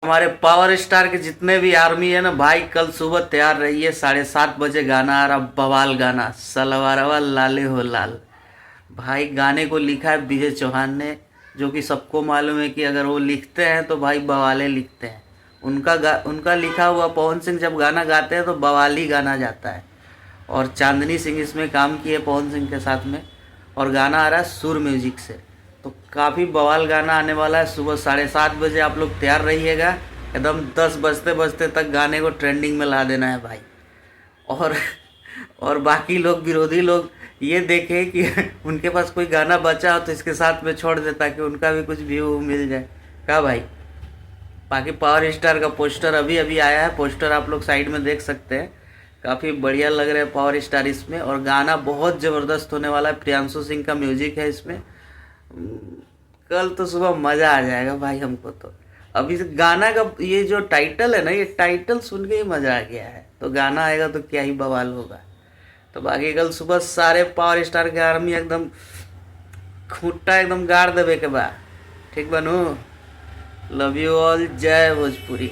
हमारे power star के जितने भी आर्मी है ना भाई, कल सुबह तैयार रहिए, 7:30 बजे गाना आ रहा, बवाल गाना, सलवारवा लाले हो लाल। भाई गाने को लिखा है विजय चौहान ने, जो कि सबको मालूम है कि अगर वो लिखते हैं तो भाई बवाले लिखते हैं। उनका लिखा हुआ पवन सिंह जब गाना गाते हैं तो बवाली गाना जाता है। और चांदनी सिंह इसमें काम किए पवन सिंह के साथ में, और गाना आ रहा है सुर म्यूजिक से। तो काफ़ी बवाल गाना आने वाला है। सुबह 7:30 बजे आप लोग तैयार रहिएगा, एकदम 10 बजते बजते तक गाने को ट्रेंडिंग में ला देना है भाई। और और बाकी लोग, विरोधी लोग ये देखें कि उनके पास कोई गाना बचा हो तो इसके साथ में छोड़ दे, ताकि उनका भी कुछ व्यू मिल जाए। क्या भाई? बाकी पावर स्टार का पोस्टर अभी अभी आया है, पोस्टर आप लोग साइड में देख सकते हैं। काफ़ी बढ़िया लग रहा है पावर स्टार इसमें, और गाना बहुत ज़बरदस्त होने वाला है। प्रियांशु सिंह का म्यूजिक है इसमें। कल तो सुबह मज़ा आ जाएगा भाई हमको तो। अभी इस गाना का ये जो टाइटल है ना, ये टाइटल सुन के ही मज़ा आ गया है। तो गाना आएगा तो क्या ही बवाल होगा। तो बाकी कल सुबह सारे पावर स्टार के आर्मी एकदम खूंटा एकदम गाड़ देवे के बाद। ठीक बनू। Love you all. जय भोजपुरी।